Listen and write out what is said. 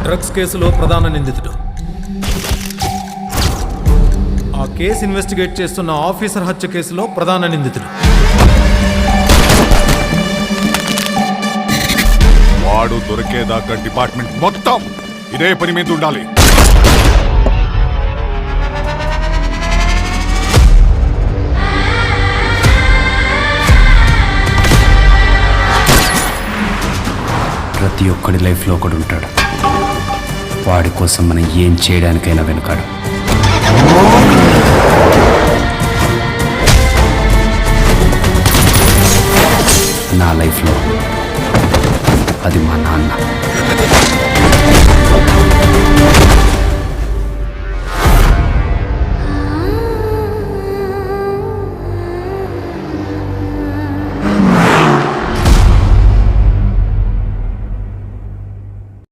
Drugs కేసులో ప్రధాన నిందితుడు. ఆ కేసు ఇన్వెస్టిగేట్ చేస్తున్న ఆఫీసర్ హత్య కేసులో ప్రధాన నిందితుడు. వాడు దొరికేదాకా డిపార్ట్మెంట్ మొత్తం ఇదే పని మీద ఉండాలి. ప్రతి ఒక్కడి లైఫ్లో ఒకడు ఉంటాడు. వాడి కోసం మనం ఏం చేయడానికైనా వెనుకాడు. నా లైఫ్లో అది మా నాన్న.